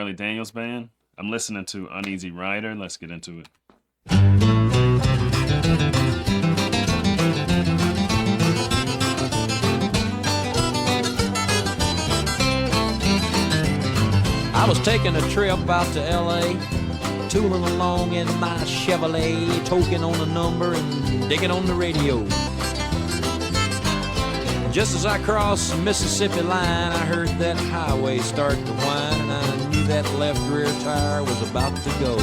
Charlie Daniels Band. I'm listening to Uneasy Rider. Let's get into it. I was taking a trip out to L.A., tooling along in my Chevrolet, toking on a number and digging on the radio. Just as I crossed the Mississippi line, I heard that highway start to whine, and I knew that left rear tire was about to go.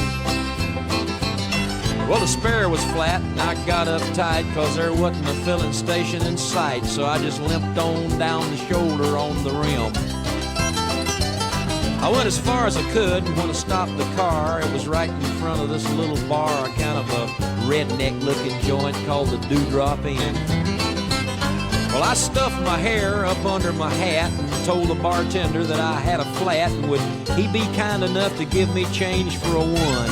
Well, the spare was flat, and I got uptight because there wasn't a filling station in sight, so I just limped on down the shoulder on the rim. I went as far as I could, and when I stopped the car, it was right in front of this little bar, kind of a redneck-looking joint called the Dewdrop Inn. Well, I stuffed my hair up under my hat and told the bartender that I had a flat, and would he be kind enough to give me change for a one.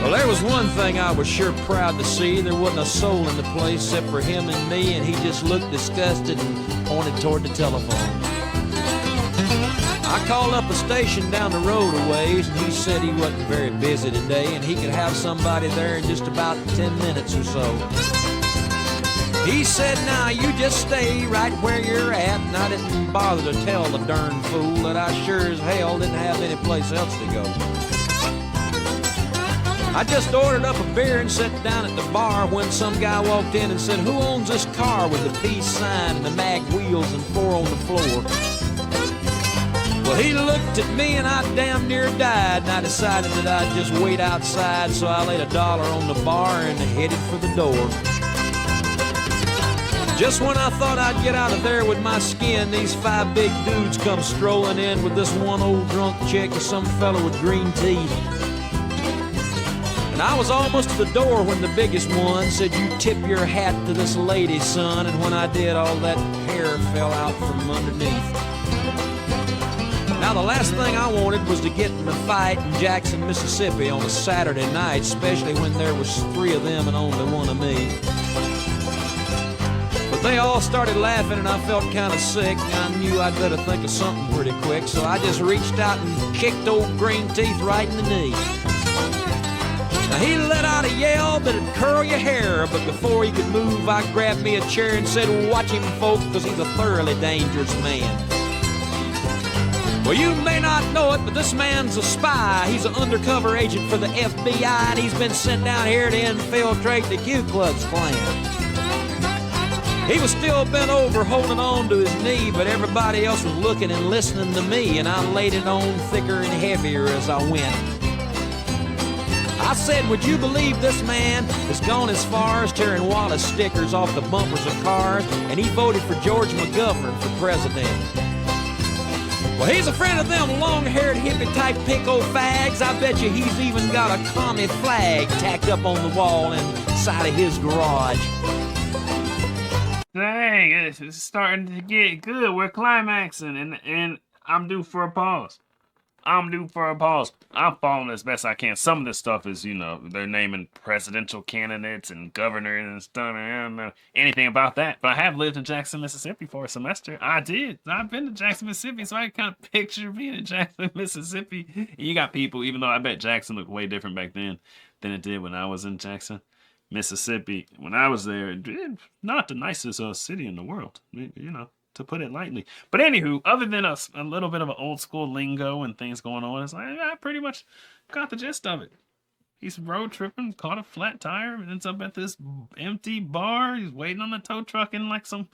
Well, there was one thing I was sure proud to see. There wasn't a soul in the place except for him and me, and he just looked disgusted and pointed toward the telephone. I called up a station down the road a ways, and he said he wasn't very busy today, and he could have somebody there in just about 10 minutes or so. He said, now you just stay right where you're at, and I didn't bother to tell the darn fool that I sure as hell didn't have any place else to go. I just ordered up a beer and sat down at the bar when some guy walked in and said, who owns this car with the peace sign and the mag wheels and 4 on the floor? Well, he looked at me and I damn near died, and I decided that I'd just wait outside, so I laid $1 on the bar and headed for the door. Just when I thought I'd get out of there with my skin, these 5 big dudes come strolling in with this one old drunk chick and some fellow with green teeth. And I was almost to the door when the biggest one said, you tip your hat to this lady, son, and when I did, all that hair fell out from underneath. Now, the last thing I wanted was to get in a fight in Jackson, Mississippi on a Saturday night, especially when there was 3 of them and only 1 of me. But they all started laughing and I felt kind of sick, and I knew I'd better think of something pretty quick, so I just reached out and kicked old Green Teeth right in the knee. Now, he let out a yell that'd curl your hair, but before he could move, I grabbed me a chair and said, watch him, folks, because he's a thoroughly dangerous man. Well, you may not know it, but this man's a spy. He's an undercover agent for the FBI, and he's been sent down here to infiltrate the Ku Klux Klan. He was still bent over, holding on to his knee, but everybody else was looking and listening to me, and I laid it on thicker and heavier as I went. I said, would you believe this man has gone as far as tearing Wallace stickers off the bumpers of cars, and he voted for George McGovern for president. Well, he's a friend of them long-haired hippie-type pinko fags. I bet you he's even got a commie flag tacked up on the wall inside of his garage. Dang, it's starting to get good. We're climaxing, and I'm due for a pause. I'm following as best I can. Some of this stuff is, they're naming presidential candidates and governors and stuff. I don't know anything about that. But I have lived in Jackson, Mississippi for a semester. I've been to Jackson, Mississippi, so I can kind of picture being in Jackson, Mississippi. And you got people, even though I bet Jackson looked way different back then than it did when I was in Jackson, Mississippi. When I was there, not the nicest city in the world, to put it lightly. But anywho, other than a little bit of an old school lingo and things going on, it's like, I pretty much got the gist of it. He's road tripping, caught a flat tire, and ends up at this empty bar. He's waiting on the tow truck, and like some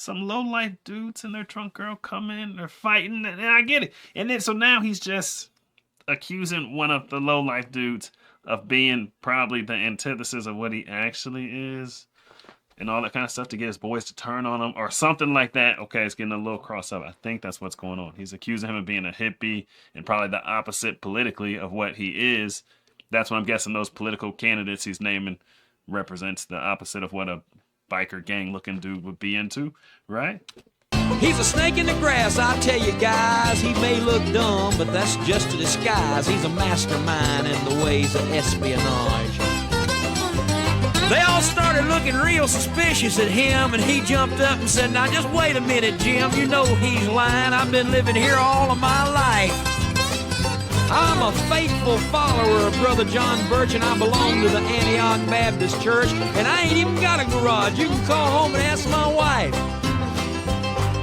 low-life dudes and their drunk girl come in, they're fighting, and I get it. And then, so now he's just accusing one of the low-life dudes of being probably the antithesis of what he actually is, and all that kind of stuff to get his boys to turn on him or something like that. Okay, it's getting a little cross up. I think that's what's going on. He's accusing him of being a hippie and probably the opposite politically of what he is. That's what I'm guessing those political candidates he's naming represents the opposite of what a biker gang looking dude would be into, right? He's a snake in the grass, I tell you guys. He may look dumb, but that's just a disguise. He's a mastermind in the ways of espionage. They all started looking real suspicious at him, and he jumped up and said, now just wait a minute, Jim. You know he's lying. I've been living here all of my life. I'm a faithful follower of Brother John Birch, and I belong to the Antioch Baptist Church, and I ain't even got a garage. You can call home and ask my wife.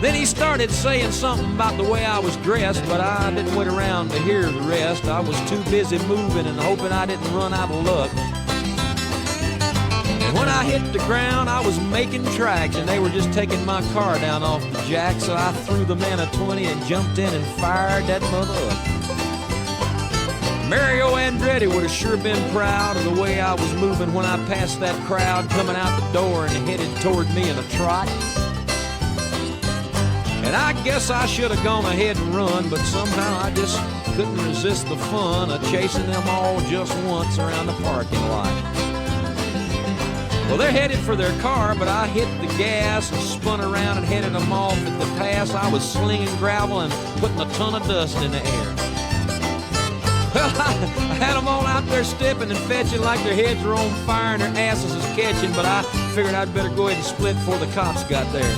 Then he started saying something about the way I was dressed, but I didn't wait around to hear the rest. I was too busy moving and hoping I didn't run out of luck. And when I hit the ground, I was making tracks, and they were just taking my car down off the jack, so I threw the man a 20 and jumped in and fired that mother up. Mario Andretti would have sure been proud of the way I was moving when I passed that crowd coming out the door and headed toward me in a trot. And I guess I should have gone ahead and run, but somehow I just couldn't resist the fun of chasing them all just once around the parking lot. Well, they're headed for their car, but I hit the gas and spun around and headed them off at the pass. I was slinging gravel and putting a ton of dust in the air. Well, I had them all out there stepping and fetching like their heads were on fire and their asses was catching, but I figured I'd better go ahead and split before the cops got there.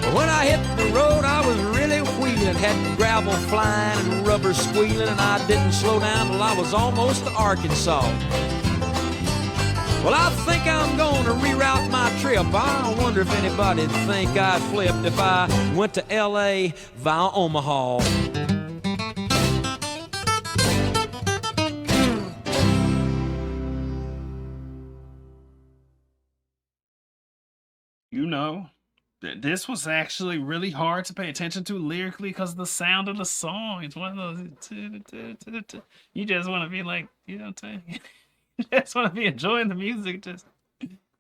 But when I hit the road, I was really wheeling, had gravel flying and rubber squealing, and I didn't slow down till I was almost to Arkansas. Well, I think I'm going to reroute my trip. I wonder if anybody'd think I flipped if I went to L.A. via Omaha. You know, this was actually really hard to pay attention to lyrically because of the sound of the song. It's one of those, you just want to be like, you know what I'm saying? You just want to be enjoying the music,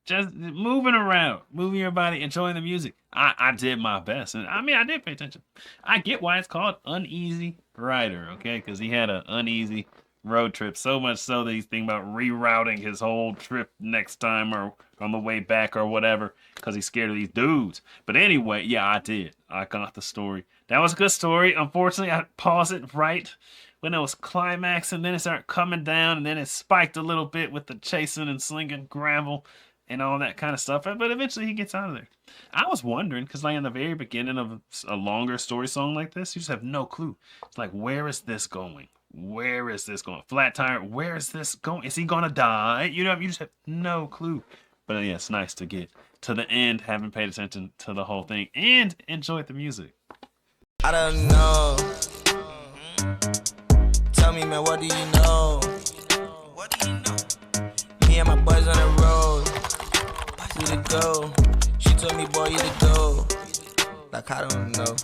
just moving around, moving your body, enjoying the music. I did my best, and I mean, I did pay attention. I get why it's called Uneasy Rider, okay? Because he had an uneasy road trip, so much so that he's thinking about rerouting his whole trip next time or on the way back or whatever because he's scared of these dudes. But anyway, yeah, I did. I got the story. That was a good story. Unfortunately, I paused it right when it was climaxing, then it started coming down, and then it spiked a little bit with the chasing and slinging gravel and all that kind of stuff. But eventually he gets out of there. I was wondering, because like in the very beginning of a longer story song like this, you just have no clue. It's like, where is this going? Where is this going? Flat tire, where is this going? Is he gonna die? You know, you just have no clue. But yeah, it's nice to get to the end, having paid attention to the whole thing, and enjoyed the music. I don't know. Tell me, man, what do you know? What do you know? Me and my boys on the road. Who to go? She told me, boy, you to go. Like, I don't know.